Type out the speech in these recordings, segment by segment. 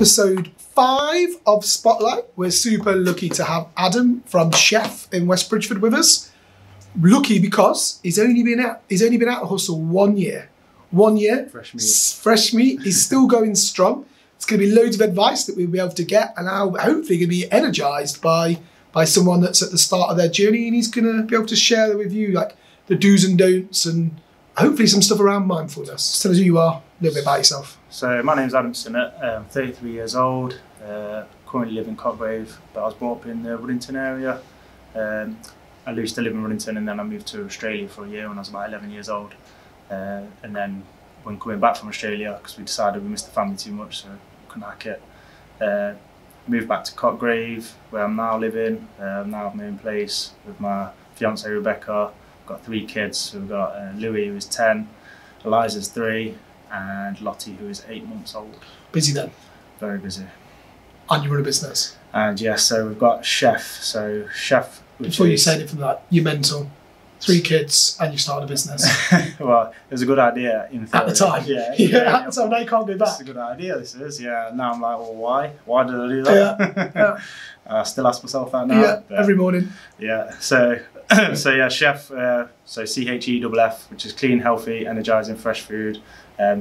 episode 5 of Spotlight. We're super lucky to have Adam from CHEFF in West Bridgford with us. Lucky because he's only been out the hustle 1 year. 1 year. Fresh meat. Fresh meat. He's still going strong. It's going to be loads of advice that we'll be able to get, and hopefully going to be energised by someone that's at the start of their journey, and he's going to be able to share with you like the do's and don'ts and hopefully some stuff around mindfulness. Just tell us who you are, a little bit about yourself. So my name's Adam Sinnott. I'm 33 years old. Currently live in Cotgrave, but I was brought up in the Ruddington area. I used to live in Ruddington, and then I moved to Australia for a year when I was about 11 years old. And then when coming back from Australia, because we decided we missed the family too much, so we couldn't hack it. Moved back to Cotgrave, where I'm now living. Now I've my own place with my fiancée Rebecca. Got 3 kids. We've got Louis, who is 10, Eliza's 3, and Lottie, who is 8 months old. Busy then? Very busy. And you run a business? And yes, so we've got CHEFF. So CHEFF. Before you say anything like you're mental, 3 kids, and you started a business. Well, it was a good idea in theory. At the time? Yeah. At the time, now you can't go back. It's a good idea, this is, yeah. Now I'm like, well, why? Why did I do that? Yeah. I still ask myself that now. Yeah, every morning. Yeah, so yeah, CHEFF, so CHEFF, which is clean, healthy, energising, fresh food.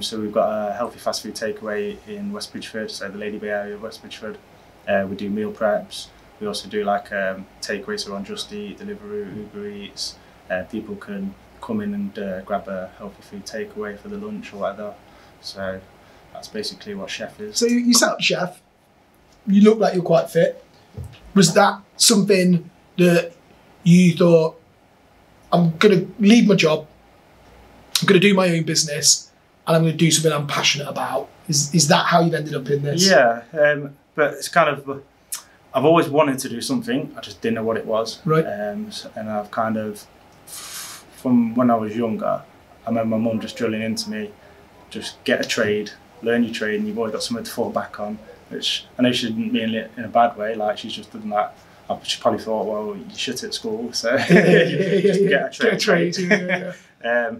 So we've got a healthy fast food takeaway in West Bridgford, so the Lady Bay area of West Bridgford. We do meal preps. We also do like takeaways, so on Just Eat, Deliveroo, Uber Eats. People can come in and grab a healthy food takeaway for the lunch or whatever. So that's basically what CHEFF is. So you set up CHEFF. You look like you're quite fit. Was that something that you thought, I'm going to leave my job, I'm going to do my own business, and I'm going to do something I'm passionate about? Is that how you've ended up in this? Yeah, but it's kind of, I've always wanted to do something, I just didn't know what it was. Right. And I've kind of, from when I was younger, I remember my mum just drilling into me, just get a trade, learn your trade, and you've always got something to fall back on, which I know she didn't mean it in a bad way, like she's just done that. She probably thought, well, you shit at school, so just get a trade. Get a trade, yeah.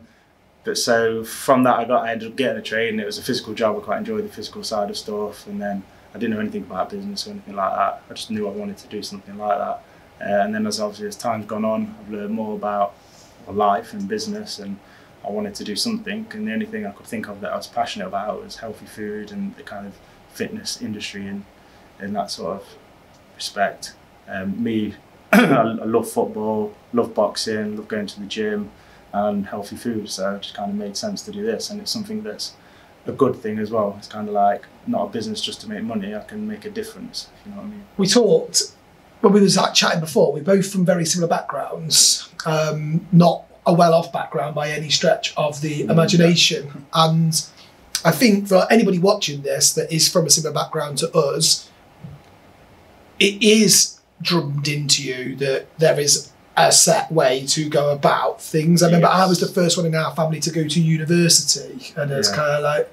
But so from that I ended up getting a trade, and it was a physical job. I quite enjoyed the physical side of stuff, and then I didn't know anything about business or anything like that. I just knew I wanted to do something like that. And then as time's gone on, I've learned more about life and business, and I wanted to do something, and the only thing I could think of that I was passionate about was healthy food and the kind of fitness industry and in that sort of respect. I love football, love boxing, love going to the gym and healthy food, so it just kind of made sense to do this, and it's something that's a good thing as well. It's kind of like not a business just to make money, I can make a difference, if you know what I mean. We talked, when we was like chatting before, we're both from very similar backgrounds, not a well-off background by any stretch of the imagination, and I think for anybody watching this that is from a similar background to us, it is drummed into you that there is a set way to go about things. I remember I was the first one in our family to go to university, and it's kind of like,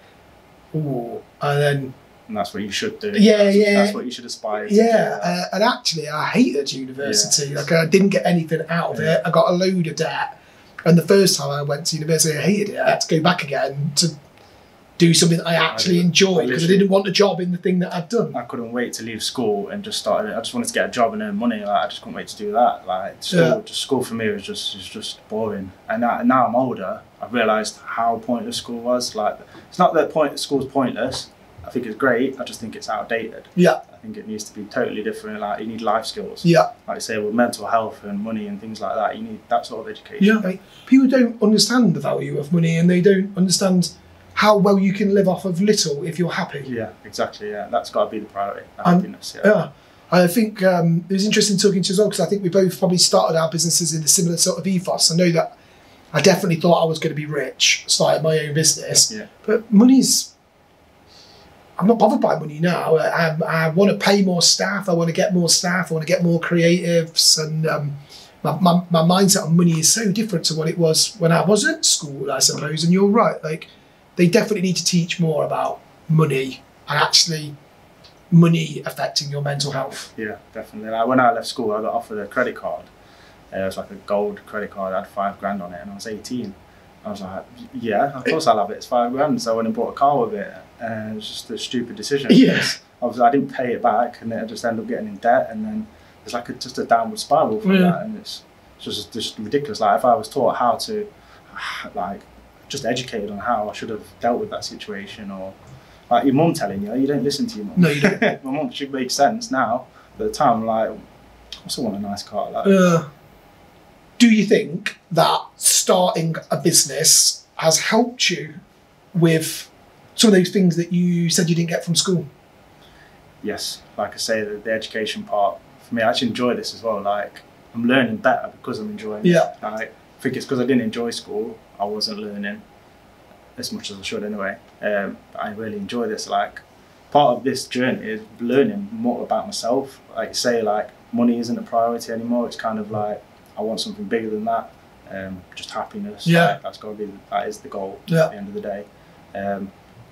ooh, and then... And that's what you should do. Yeah, that's what you should aspire to do. And actually I hated university. Like I didn't get anything out of it. I got a load of debt. And the first time I went to university, I hated it. I had to go back again to do something that I actually enjoyed, because I didn't want a job in the thing that I'd done. I couldn't wait to leave school and just start it. I just wanted to get a job and earn money. Like, I just couldn't wait to do that. Like school for me was just boring. And now I'm older, I've realised how pointless school was. Like, it's not that school's pointless. I think it's great. I just think it's outdated. Yeah. I think it needs to be totally different. Like, you need life skills. Yeah. Like I say, with mental health and money and things like that, you need that sort of education. Yeah. Like, people don't understand the value of money, and they don't understand how well you can live off of little if you're happy. Yeah, exactly. Yeah, that's got to be the priority. Happiness. Yeah. I think it was interesting talking to you as well, because I think we both probably started our businesses in a similar sort of ethos. I know that I definitely thought I was going to be rich, started my own business. Yeah. But money's, I'm not bothered by money now. I want to pay more staff. I want to get more staff. I want to get more creatives. And my mindset on money is so different to what it was when I was at school, I suppose. And you're right. Like, they definitely need to teach more about money and actually money affecting your mental health. Yeah, definitely. Like, when I left school, I got offered a credit card. It was like a gold credit card. I had $5 grand on it, and I was 18. I was like, yeah, of course I'll have it. It's £5 so I went and bought a car with it. And it was just a stupid decision. Yes. Obviously, I didn't pay it back, and then I just ended up getting in debt, and then there's like just a downward spiral from that, and it's just ridiculous. Like if I was taught how to, like, just educated on how I should have dealt with that situation, or like your mum telling you, you don't listen to your mum. No, you don't. My mum should make sense now, but at the time, I'm like, I also want a nice car. Like, do you think that starting a business has helped you with some of those things that you said you didn't get from school? Yes, like I say, the education part, for me, I actually enjoy this as well. Like, I'm learning better because I'm enjoying it. Like, I think it's because I didn't enjoy school, I wasn't learning as much as I should anyway. But I really enjoy this. Like, part of this journey is learning more about myself. Like, say, like, money isn't a priority anymore. It's kind of like, I want something bigger than that. Just happiness. Like, that is the goal at the end of the day.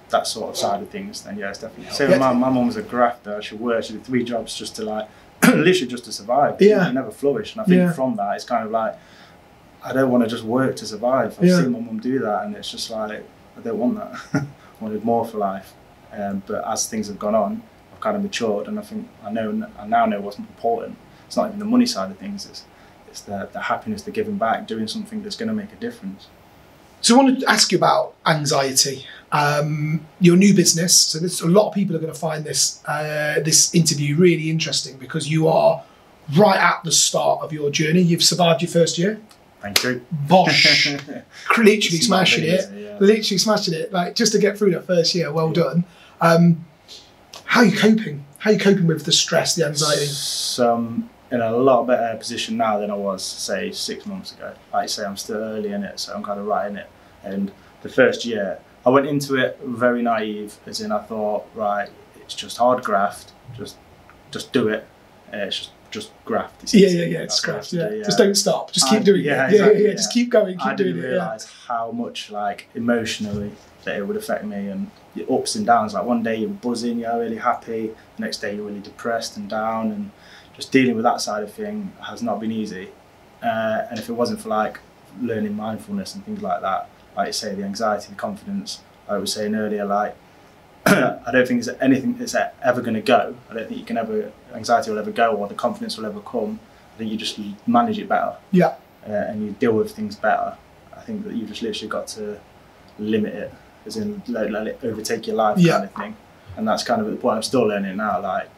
That sort of side of things, then yeah, it's definitely helped. So my mum was a grafter. She worked, she did 3 jobs just to like, literally just to survive. She never flourished. And I think from that, it's kind of like, I don't want to just work to survive. I've seen my mum do that, and it's just like, I don't want that. I wanted more for life. But as things have gone on, I've kind of matured, and I think I now know what's important. It's not even the money side of things. It's the happiness, the giving back, doing something that's going to make a difference. So I wanted to ask you about anxiety. Your new business. So a lot of people are going to find this this interview really interesting because you are right at the start of your journey. You've survived your first year. Thank you. Bosh. Literally smashing it. Yeah. Literally smashing it. Like, just to get through that first year, well done. How are you coping? How are you coping with the stress, the anxiety? So I'm in a lot better position now than I was, say, 6 months ago. Like I say, I'm still early in it, so I'm kind of right in it. And the first year, I went into it very naive, as in I thought, right, it's just hard graft, just do it. It's just graft. It's it's graft. Just don't stop. Just keep doing it. Exactly, Just keep going. Keep doing it. I didn't realise how much, like, emotionally that it would affect me, and the ups and downs. Like, one day you're buzzing, you're really happy. The next day you're really depressed and down, and just dealing with that side of thing has not been easy. And if it wasn't for like learning mindfulness and things like that, like you say, the anxiety, the confidence, I was saying earlier, like, I don't think there's anything that's ever going to go. I don't think you can ever, anxiety will ever go, or the confidence will ever come. I think you just manage it better. Yeah. And you deal with things better. I think that you just literally got to limit it, as in let it overtake your life kind of thing. And that's kind of the point I'm still learning now. Like,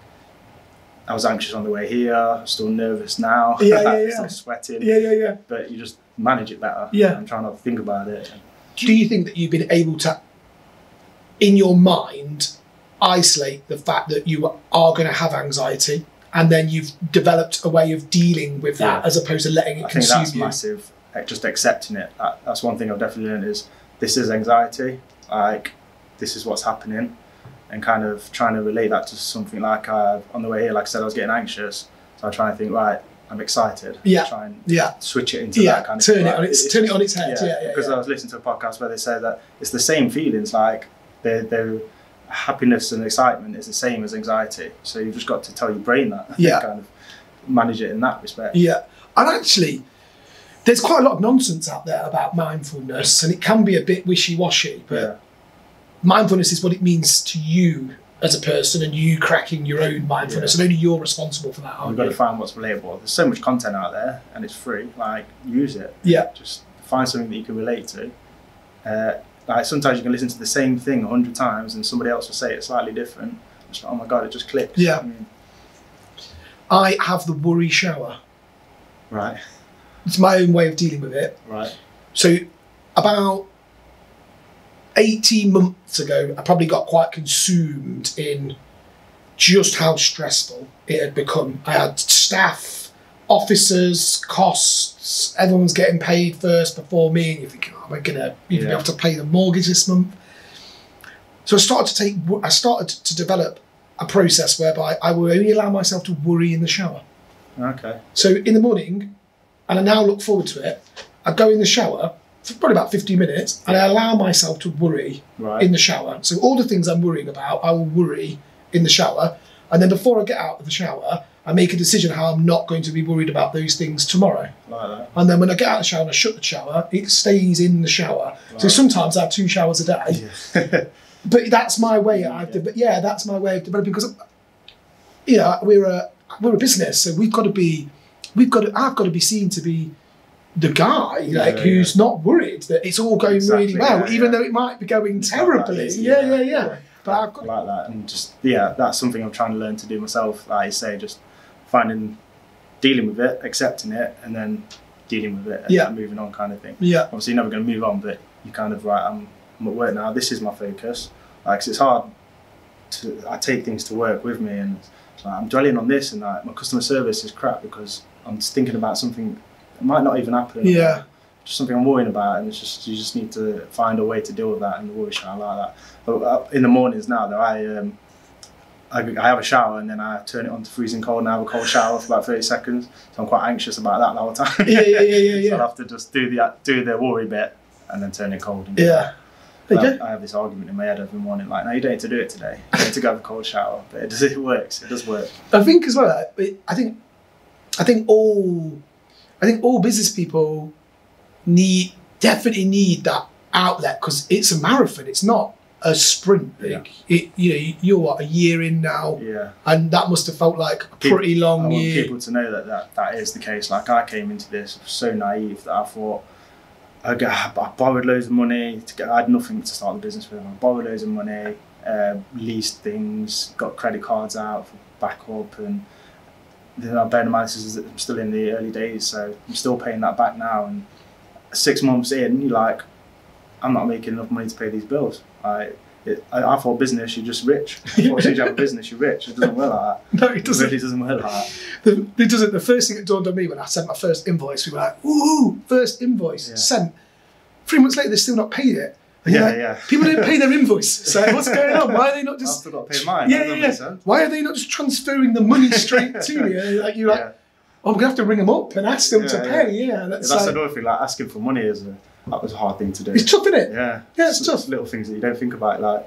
I was anxious on the way here, I'm still nervous now. Still sweating. But you just manage it better. And try not to think about it. Do you think that you've been able to, in your mind, isolate the fact that you are going to have anxiety, and then you've developed a way of dealing with that as opposed to letting it consume you? I think that's massive. Just accepting it. That's one thing I've definitely learned, is this is anxiety. Like, this is what's happening, and kind of trying to relate that to something like on the way here. Like I said, I was getting anxious, so I try and think, right, I'm excited. Try and switch it into that kind of turn it on its head. Because I was listening to a podcast where they said that it's the same feelings. Like, the happiness and excitement is the same as anxiety. So you've just got to tell your brain that. Kind of manage it in that respect. And actually, there's quite a lot of nonsense out there about mindfulness, and it can be a bit wishy-washy, but mindfulness is what it means to you as a person, and you cracking your own mindfulness, and only you're responsible for that, aren't you? You've got to find what's relatable. There's so much content out there, and it's free. Like, use it. Just find something that you can relate to. Like, sometimes you can listen to the same thing 100 times, and somebody else will say it slightly different. It's like, oh my God, it just clicks. I have the worry shower. Right. It's my own way of dealing with it. Right. So about 18 months ago, I probably got quite consumed in just how stressful it had become. I had staff, officers, costs, everyone's getting paid first before me, and you're thinking, oh, am I going to even be able to pay the mortgage this month? So I started to develop a process whereby I will only allow myself to worry in the shower. Okay. So in the morning, and I now look forward to it, I go in the shower for probably about 15 minutes, and I allow myself to worry in the shower. So all the things I'm worrying about, I will worry in the shower. And then before I get out of the shower, I make a decision how I'm not going to be worried about those things tomorrow. Like that. And then when I get out of the shower and I shut the shower, it stays in the shower. Like so sometimes I have 2 showers a day. Yeah. But that's my way. That's my way of developing, because we're a business, so I've got to be seen to be the guy who's not worried that it's all going really well, even though it might be going terribly. Yeah. But I've got like that, and just that's something I'm trying to learn to do myself. Like you say, just dealing with it, accepting it, and then dealing with it, and moving on, kind of thing. Yeah. Obviously, you're never going to move on, but you kind of I'm at work now. This is my focus. Like, 'cause it's hard I take things to work with me, and I'm dwelling on this, and my customer service is crap because I'm just thinking about something that might not even happen. Yeah. Just something I'm worrying about, and it's you just need to find a way to deal with that in the worry shower like that. But in the mornings now, though, I have a shower and then I turn it on to freezing cold and I have a cold shower for about 30 seconds. So I'm quite anxious about that the whole time. Yeah. So I have to just do the worry bit and then turn it cold. Yeah. I have this argument in my head every morning, like, no, you don't need to do it today. You need to go have a cold shower. But it works. It does work. I think as well. I think all business people definitely need that outlet, because it's a marathon. It's not a sprint. You're what, a year in now, and that must have felt like a pretty long year. I want people to know that is the case. Like, I came into this so naive that I thought I borrowed loads of money I had nothing to start the business with. I borrowed loads of money, leased things, got credit cards out for backup, and then bearing in mind I'm still in the early days, so I'm still paying that back now. And 6 months in, you're like, I'm not making enough money to pay these bills. I thought business, you're just rich. I thought as soon as you have a business, you're rich. It doesn't work like that. No, it doesn't. It really doesn't work like that. It doesn't. The first thing that dawned on me when I sent my first invoice, we were like, ooh, first invoice sent. 3 months later, they've still not paid it. And people didn't pay their invoice. So what's going on? Why are they not just... I've still got to pay mine. Yeah. Why are they not just transferring the money straight to me? You're like, oh, I'm going to have to ring them up and ask them to pay. That's another thing. Like, asking for money that was a hard thing to do. It's tough, isn't it? Yeah. Yeah, it's tough. Little things that you don't think about. Like,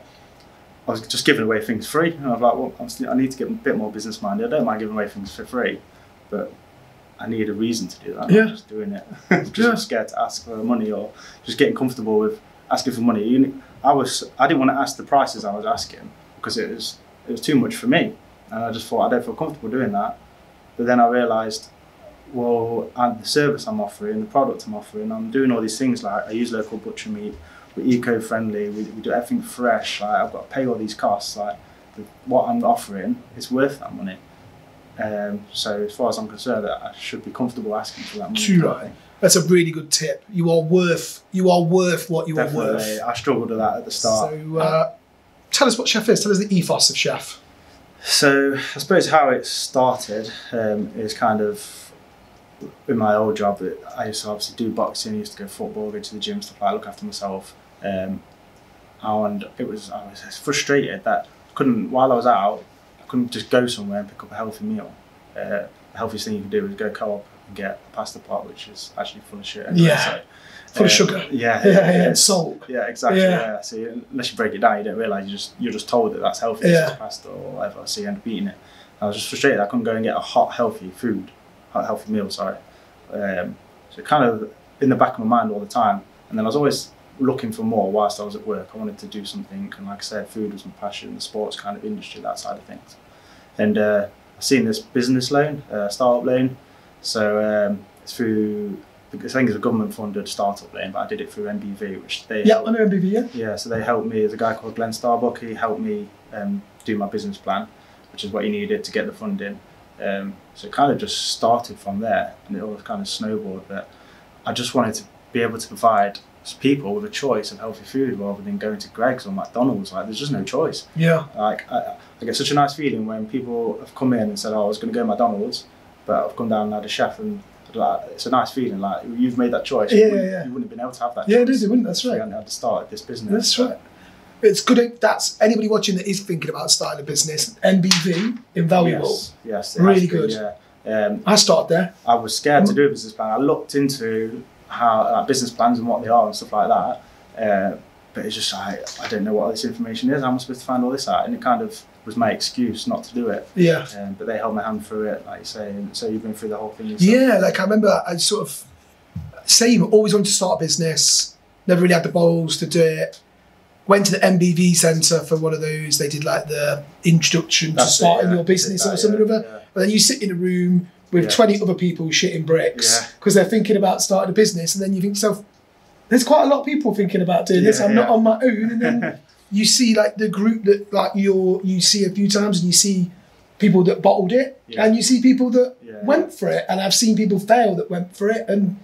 I was just giving away things free. And I was like, well, I need to get a bit more business minded. I don't mind giving away things for free, but I need a reason to do that. I'm not just doing it. Just scared to ask for money, or just getting comfortable with asking for money. I didn't want to ask the prices I was asking because it was too much for me, and I just thought I don't feel comfortable doing that. But then I realised, well, the service I'm offering, the product I'm offering, I'm doing all these things. Like, I use local butcher meat, we're eco-friendly, we do everything fresh. Like, I've got to pay all these costs. Like, what I'm offering is worth that money. So as far as I'm concerned, I should be comfortable asking for that money. True, right. That's a really good tip. You are worth what you are worth. I struggled with that at the start. So tell us what CHEFF is. Tell us the ethos of CHEFF. So I suppose how it started is kind of in my old job. I used to obviously do boxing, I used to go football, go to the gym, stuff like that, look after myself. And I was frustrated that while I was out, I couldn't just go somewhere and pick up a healthy meal. The healthiest thing you can do is go co-op and get a pasta pot, which is actually full of shit. Anyway, full of sugar. And salt. Yeah, exactly. Yeah. So unless you break it down, you don't realise you're just told that that's healthy. It's pasta or whatever. So you end up eating it. I was just frustrated. I couldn't go and get a hot healthy meal. So kind of in the back of my mind all the time. And then I was always looking for more whilst I was at work. I wanted to do something, and like I said, food was my passion, the sports kind of industry, that side of things. And I seen this business loan, startup loan. So it's through, I think it's a government funded startup loan, but I did it through MBV, which they I know MBV, Yeah, so they helped me. There's a guy called Glenn Starbuck. He helped me do my business plan, which is what you needed to get the funding. So it kind of just started from there, and it all kind of snowballed. But I just wanted to be able to provide people with a choice of healthy food rather than going to Greg's or McDonald's. Like, there's just no choice. Yeah. Like, I get such a nice feeling when people have come in and said, "Oh, I was going to go to McDonald's, but I've come down and had a CHEFF," and it's a nice feeling. Like, you've made that choice. You wouldn't have been able to have that choice. Yeah, it is. You wouldn't. That's right. You hadn't had to start this business. That's right. It's good. That's anybody watching that is thinking about starting a business. MBV, invaluable. Yes, really good. Yeah. I started there. I was scared to do a business plan. I looked into how business plans and what they are and stuff like that. but it's just like, I don't know what all this information is. How am I supposed to find all this out? And it kind of was my excuse not to do it. Yeah. But they held my hand through it, like you say. And so you've been through the whole thing yourself. Yeah, like I remember I sort of, same, always wanted to start a business, never really had the balls to do it. Went to the MBV centre for one of those. They did like the introduction to starting your business or something or other. Yeah. But then you sit in a room with 20 other people shitting bricks because they're thinking about starting a business, and then you think to yourself, there's quite a lot of people thinking about doing this. I'm not on my own. And then you see like the group that like you see a few times, and you see people that bottled it, and you see people that went for it. And I've seen people fail that went for it, and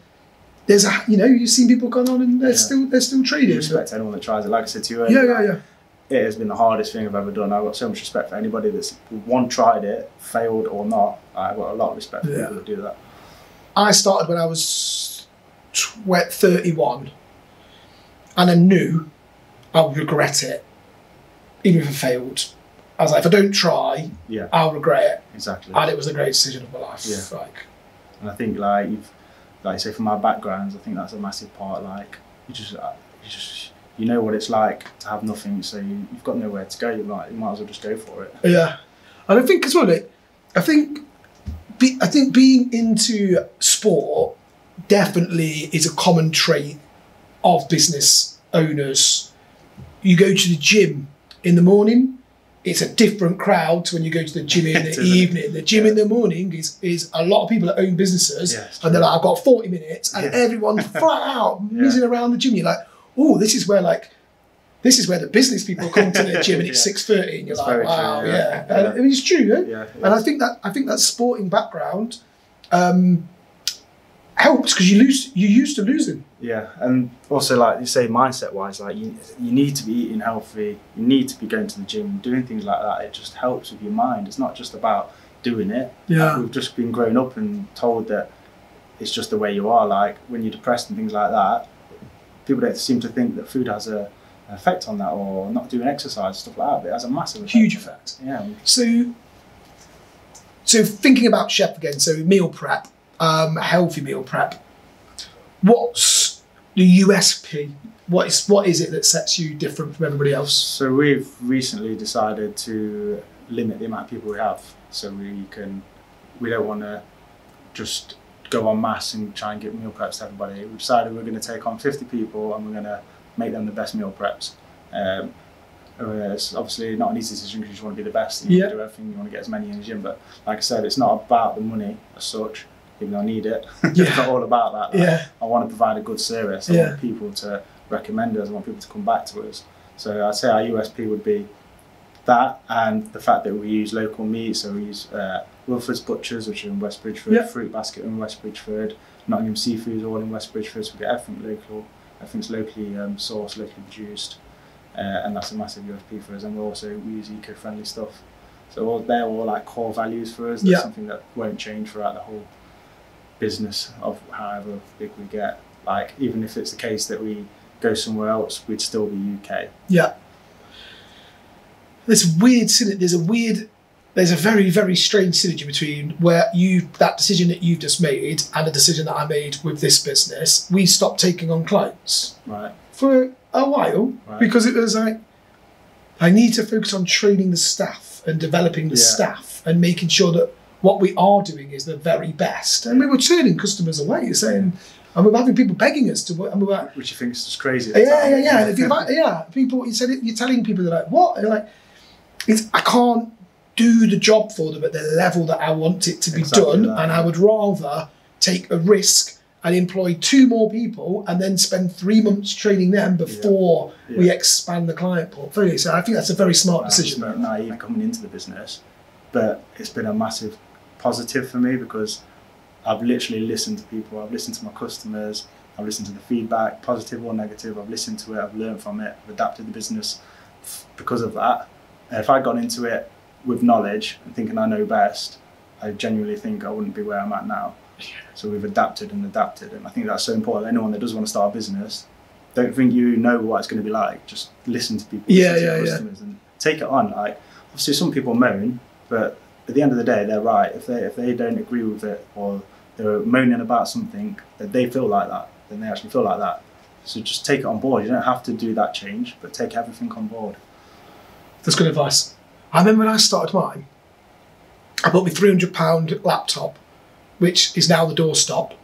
there's a, you know, you've seen people gone on and they're still trading. I respect anyone that tries it. Like I said to you earlier, it has been the hardest thing I've ever done. I've got so much respect for anybody that's tried it, failed or not. I've got a lot of respect for people that do that. I started when I was 31, and I knew I would regret it, even if I failed. I was like, if I don't try, I'll regret it. Exactly. And it was a great decision of my life. Yeah. And I think like I say, from my backgrounds, I think that's a massive part. Like you know what it's like to have nothing, so you've got nowhere to go. You might as well just go for it. Yeah, and I think as well, I think being into sport definitely is a common trait of business owners. You go to the gym in the morning, it's a different crowd to when you go to the gym in the evening. The gym in the morning is a lot of people that own businesses, and they're like, I've got 40 minutes, and everyone's flat out whizzing around the gym. You're like, oh, this is where the business people come to the gym, and it's 6:30, and you're like, wow, and it's true, And I think that sporting background helps, because you're used to losing. Yeah, and also like you say, mindset wise, like you need to be eating healthy, you need to be going to the gym, doing things like that. It just helps with your mind. It's not just about doing it. Yeah, we've just been grown up and told that it's just the way you are. Like when you're depressed and things like that, people don't seem to think that food has an effect on that, or not doing exercise, stuff like that. But it has a massive effect. Huge effect. Yeah. So thinking about CHEFF again, so meal prep, healthy meal prep. What's the USP? What is it that sets you different from everybody else? So we've recently decided to limit the amount of people we have, so we don't want to just go en masse and try and get meal preps to everybody. We decided we're going to take on 50 people, and we're going to make them the best meal preps. It's obviously not an easy decision, because you just want to be the best, and you want to do everything, you want to get as many in the gym. But like I said, it's not about the money as such, even though I need it. It's not all about that. Like, I want to provide a good service. I want people to recommend us. I want people to come back to us. So I'd say our USP would be that, and the fact that we use local meat. So we use Wilford's Butchers, which are in West Bridgeford, Fruit Basket in West Bridgeford, Nottingham Seafood's all in West Bridgeford. So we get everything local. Everything's locally sourced, locally produced, and that's a massive USP for us. And we use eco-friendly stuff. So they're all like core values for us. That's something that won't change throughout the whole business of however big we get. Like even if it's the case that we go somewhere else, we'd still be UK. Yeah. There's a very, very strange synergy between that decision that you've just made and the decision that I made with this business. We stopped taking on clients for a while because it was like, I need to focus on training the staff and developing the staff and making sure that what we are doing is the very best. And we were turning customers away, saying, and we were having people begging us to work. And we were, which you think is just crazy. People, you're telling people, they're like, what? And they're like, I can't do the job for them at the level that I want it to be done. And I would rather take a risk and employ 2 more people and then spend 3 months training them before we expand the client portfolio. So I think that's a very smart decision. It's not naive coming into the business, but it's been a massive positive for me, because I've literally listened to people. I've listened to my customers. I've listened to the feedback, positive or negative. I've listened to it. I've learned from it. I've adapted the business because of that. If I'd gone into it with knowledge and thinking I know best, I genuinely think I wouldn't be where I'm at now. So we've adapted, and I think that's so important. Anyone that does want to start a business, don't think you know what it's going to be like. Just listen to people, listen to your customers, and take it on. Like obviously, some people moan, but at the end of the day, they're right. If they don't agree with it, or they're moaning about something that they feel like that, then they actually feel like that. So just take it on board. You don't have to do that change, but take everything on board. That's good advice. I remember when I started mine, I bought my £300 laptop, which is now the doorstop,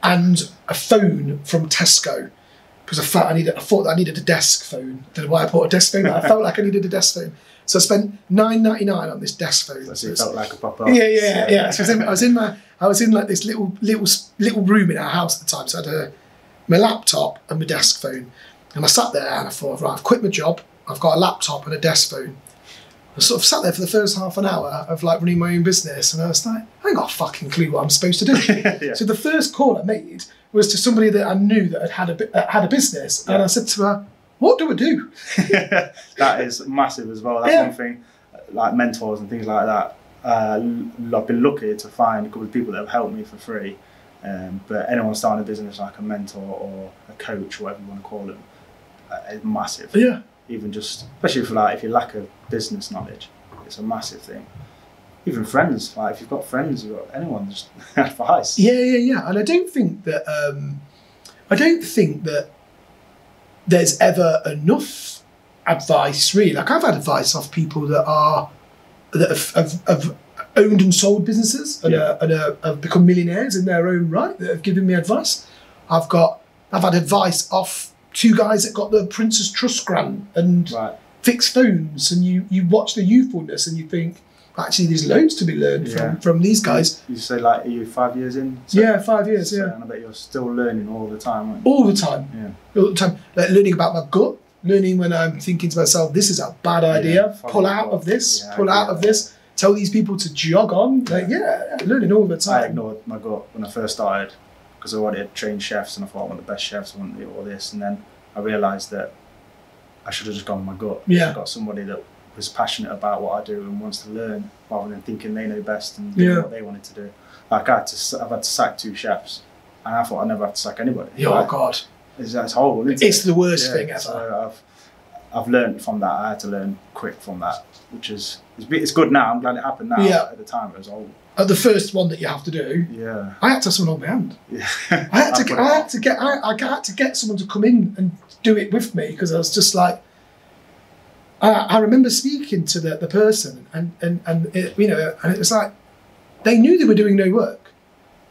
and a phone from Tesco, because I thought that I needed a desk phone. I don't know why I bought a desk phone, but I felt like I needed a desk phone. So I spent $9.99 on this desk phone. So it felt like a proper. Yeah. So I was in like this little room in our house at the time. So I had my laptop and my desk phone, and I sat there and I thought, right, I've quit my job. I've got a laptop and a desk phone. I sort of sat there for the first half an hour of like running my own business, and I was like, I ain't got a fucking clue what I'm supposed to do. Yeah. So the first call I made was to somebody that I knew that had a business, and I said to her, "What do I do?" That is massive as well. That's one thing, like mentors and things like that. I've been lucky to find a couple of people that have helped me for free. But anyone starting a business, like a mentor or a coach, whatever you want to call them, is massive. Yeah. Even just, especially if you lack a business knowledge, it's a massive thing. Even friends, like if you've got friends, you've got anyone, just advice. Yeah. And I don't think that there's ever enough advice, really. Like I've had advice off people that have owned and sold businesses and have become millionaires in their own right, that have given me advice. I've had advice off 2 guys that got the Prince's Trust grant and fixed phones, and you watch the youthfulness and you think, actually there's loads to be learned from these guys. You say, like, are you 5 years in? So, yeah, 5 years, so, and I bet you're still learning all the time, aren't you? All the time. Yeah. All the time. Like learning about my gut, learning when I'm thinking to myself, this is a bad idea, pull out of this, tell these people to jog on. Like, learning all the time. I ignored my gut when I first started, because I wanted to train chefs and I thought I want the best chefs, I want to do all this, and then I realised that I should have just gone with my gut. I got somebody that was passionate about what I do and wants to learn, rather than thinking they know best and doing what they wanted to do. Like I've had to sack 2 chefs, and I thought I'd never have to sack anybody. Oh God, it's horrible, isn't it? It's the worst thing ever. So I've learned from that. I had to learn quick from that, which is it's good now. I'm glad it happened now. Yeah. At the time, it was old. At the first one that you have to do, I had to have someone on my hand. Yeah. I had to get someone to come in and do it with me, because I was just like, I remember speaking to the person and it, and it was like, they knew they were doing no work,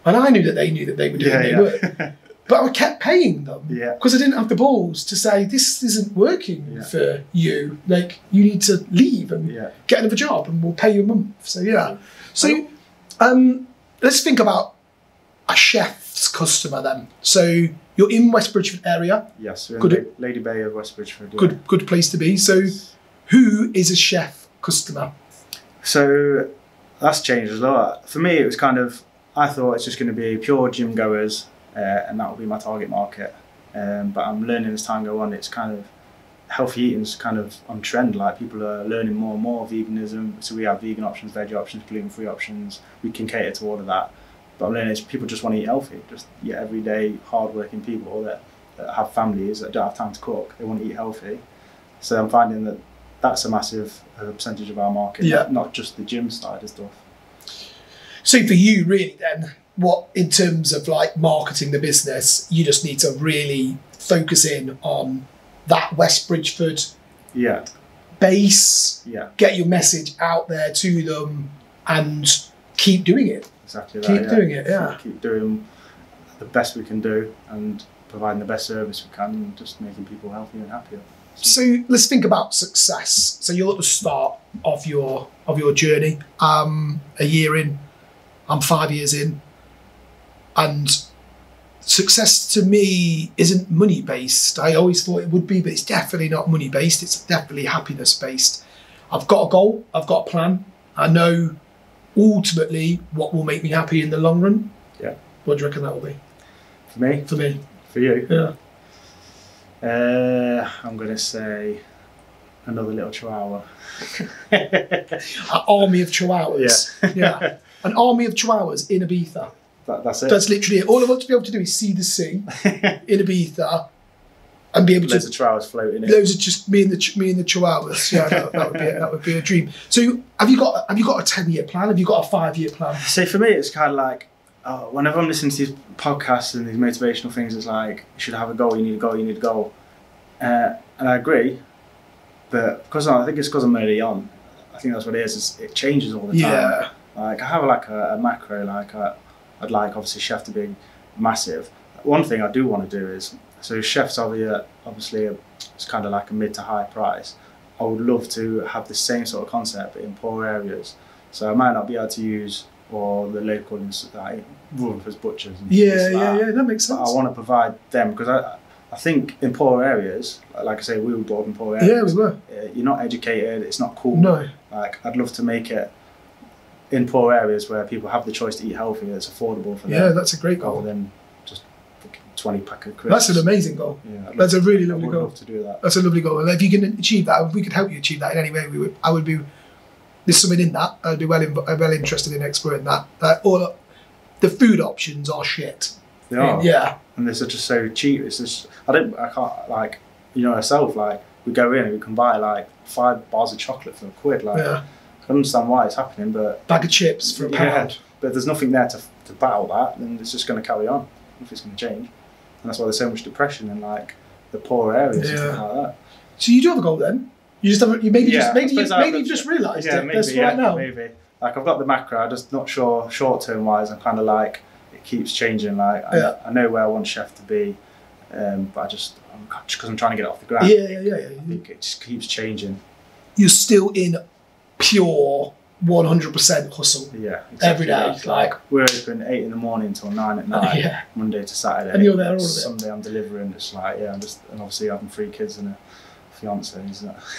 and I knew that they knew that they were doing no work, but I kept paying them because I didn't have the balls to say, this isn't working for you, like you need to leave and get another job and we'll pay you a month. So let's think about a chef's customer then. So you're in West Bridgford area. Yes, we're in Lady Bay of West Bridgford. Yeah. Good place to be. So who is a chef customer? So that's changed a lot. For me, it was kind of, I thought it's just going to be pure gym goers, and that will be my target market. But I'm learning as time goes on, it's kind of, healthy eating's kind of on trend. Like people are learning more and more veganism. So we have vegan options, veg options, gluten-free options. We can cater to all of that. But I'm learning is people just want to eat healthy. Just everyday, hard-working people that have families that don't have time to cook. They want to eat healthy. So I'm finding that that's a massive percentage of our market, not just the gym side of stuff. So for you, really, then, what in terms of like marketing the business, you just need to really focus in on that West Bridgford base, get your message out there to them, and keep doing it. Exactly that. Keep doing it, Keep doing the best we can do and providing the best service we can, and just making people healthier and happier. So let's think about success. So you're at the start of your journey. A year in, I'm 5 years in, and success to me isn't money based. I always thought it would be, but it's definitely not money based. It's definitely happiness based. I've got a goal. I've got a plan. I know ultimately what will make me happy in the long run. Yeah. What do you reckon that will be? For me? For me. For you? Yeah. I'm going to say another little chihuahua. An army of chihuahuas. Yeah. An army of chihuahuas in Ibiza. That's it. That's literally it. All I want to be able to do is see the sea in Ibiza and be able loads of chihuahuas floating in. Loads of just me and the chihuahuas. Yeah, that would be a dream. So have you got a 10-year plan? Have you got a 5-year plan? So for me, it's kind of like, whenever I'm listening to these podcasts and these motivational things, it's like, you should have a goal, you need a goal, you need a goal. And I agree, but because I think it's because I'm early on, I think that's what it is it changes all the time. Yeah. Like, I have like a macro, like I'd like obviously CHEFF to be massive. One thing I do want to do is, so CHEFF's obviously it's kind of like a mid to high price. I would love to have the same sort of concept but in poor areas. So I might not be able to use or the local like Rutherford's butchers. And that makes sense. But I want to provide them because I think in poor areas, like I say, we were brought up in poor areas. Yeah, we were. You're not educated. It's not cool. No. Like, I'd love to make it in poor areas where people have the choice to eat healthy. That's affordable for them. Yeah, that's a great goal. Rather than just 20 pack of crisps. That's an amazing goal. Yeah, that's a really lovely goal. I'd love to do that. That's a lovely goal. And if you can achieve that, if we could help you achieve that in any way, I would be. There's something in that. I'd be well interested in exploring that. All the food options are shit. They are. Yeah. And they're just so cheap. It's just I can't like, you know, myself, like, we go in and we can buy like 5 bars of chocolate for £1. Like, yeah. I can understand why it's happening, but bag of chips for £1. But there's nothing there to battle that, then it's just going to carry on. Nothing's going to change, and that's why there's so much depression in like the poorer areas and stuff like that. So you do have a goal then? You just have maybe you've just realised it. Maybe, right now. Maybe. Like, I've got the macro. I'm just not sure short term wise. I'm kind of like, it keeps changing. Like, I know where I want CHEFF to be, but just because I'm trying to get it off the ground. Yeah. I think it just keeps changing. You're still in pure 100% hustle. Yeah, exactly. Every day. Like, we're open 8 in the morning till 9 at night, Monday to Saturday. And you're there all of it. Sunday I'm delivering. It's like, and obviously having 3 kids and a fiance.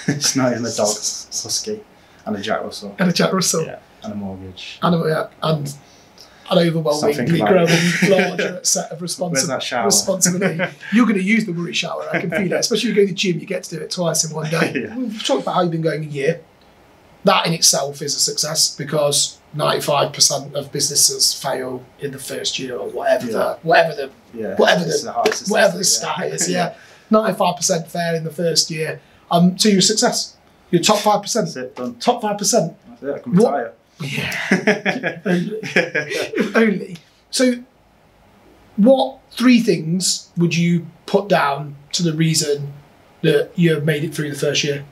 It's not even a dog, husky, and a Jack Russell. Yeah, and a mortgage. And an overwhelmingly growing larger set of responsibility. You're going to use the worry shower. I can feel it. Especially if you go to the gym, you get to do it twice in one day. Yeah. We've talked about how you've been going a year. That in itself is a success because 95% of businesses fail in the first year or whatever the stat is. Yeah, 95% fail in the first year. So you're a success. You're top 5%. That's it, done. Top 5%. That's it. I can retire. Yeah. Only. So, what 3 things would you put down to the reason that you have made it through the first year?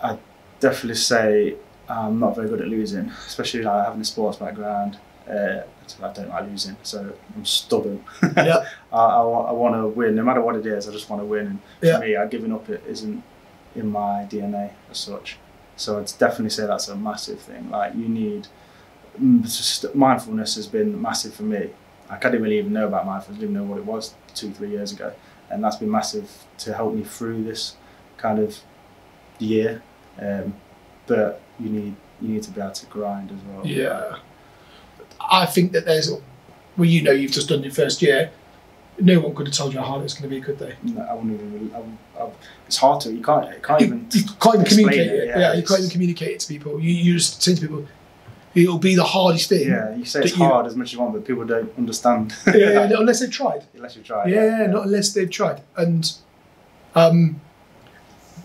I'd definitely say I'm not very good at losing, especially like having a sports background. I don't like losing, so I'm stubborn. Yeah. I want to win, no matter what it is. I just want to win, and for me, giving up it isn't in my DNA as such. So I'd definitely say that's a massive thing. Like, you need mindfulness has been massive for me. Like, I didn't really even know about mindfulness. I didn't know what it was 2-3 years ago, and that's been massive to help me through this kind of year. But you need to be able to grind as well. Yeah. I think that you've just done your first year. No one could have told you how hard it's going to be, could they? No, I wouldn't even. It's hard to. You can't even communicate it. Yeah, you can't even communicate it to people. You just say to people, it'll be the hardest thing. Yeah, you say it's hard as much as you want, but people don't understand. Yeah, unless they've tried. Unless you've tried. Yeah, not unless they've tried. And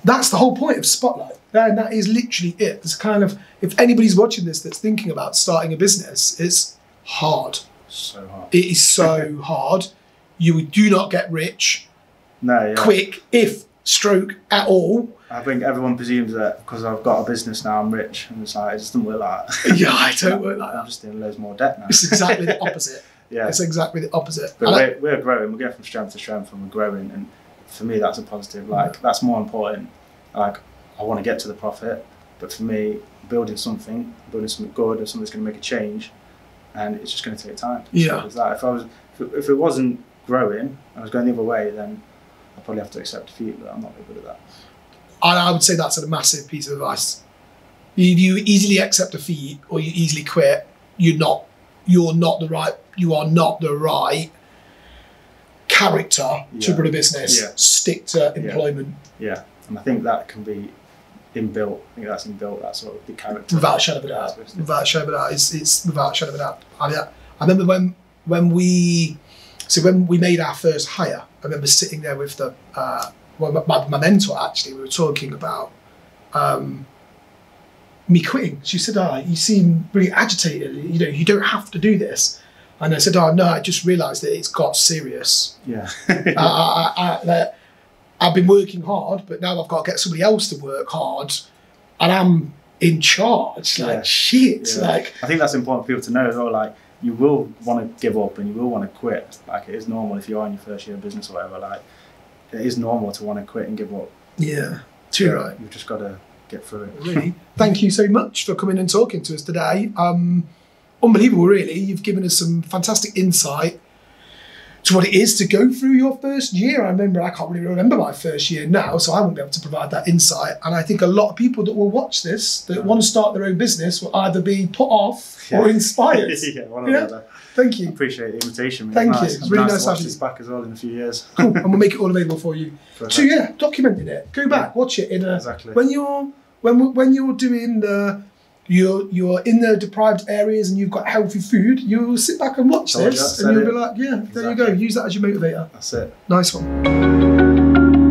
that's the whole point of Spotlight. And that is literally it. It's kind of, if anybody's watching this that's thinking about starting a business, it's hard. So hard. It is so hard. You do not get rich quick, if stroke at all. I think everyone presumes that because I've got a business now, I'm rich, and it's like, it just doesn't work like that. Yeah, I don't work like that. I'm just doing loads more debt now. It's exactly the opposite. Yeah, it's exactly the opposite. But we're growing. We're going from strength to strength, and we're growing. And for me, that's a positive. Like, that's more important. Like, I want to get to the profit, but for me, building something good, or something that's going to make a change, and it's just going to take time. Yeah. If it wasn't growing, I was going the other way, then I'd probably have to accept defeat, but I'm not very good at that. And I would say that's a massive piece of advice. If you easily accept defeat or you easily quit, you are not the right character to run a business. Yeah. Stick to employment. Yeah, and I think that can be inbuilt. I think that's inbuilt, that sort of the character. Without a shadow of a doubt. Without a shadow of a doubt. It's without a shadow of a doubt. I remember when we made our first hire, I remember sitting there with my mentor, actually. We were talking about me quitting. She said, you seem really agitated. You don't have to do this. And I said, oh no, I just realised that it's got serious. Yeah. I've been working hard, but now I've got to get somebody else to work hard, and I'm in charge. Like, shit. Yeah. Like, I think that's important for people to know as well. Like, you will want to give up and you will want to quit. Like, it is normal if you're in your first year of business or whatever. Like, it is normal to want to quit and give up. Yeah, too right. You've just got to get through it. Really, thank you so much for coming and talking to us today. Unbelievable, really. You've given us some fantastic insight to what it is to go through your first year. I can't really remember my first year now, so I won't be able to provide that insight. And I think a lot of people that will watch this, that want to start their own business, will either be put off or inspired. One or the other. Thank you. I appreciate the invitation. Thank you. It's really nice to watch having this back as well in a few years. Cool. And we'll make it all available for you. So yeah, documenting it. Go back, watch it in a when you're doing the you're in the deprived areas and you've got healthy food, you'll sit back and watch this and you'll be like, yeah, there you go. Use that as your motivator. That's it. Nice one.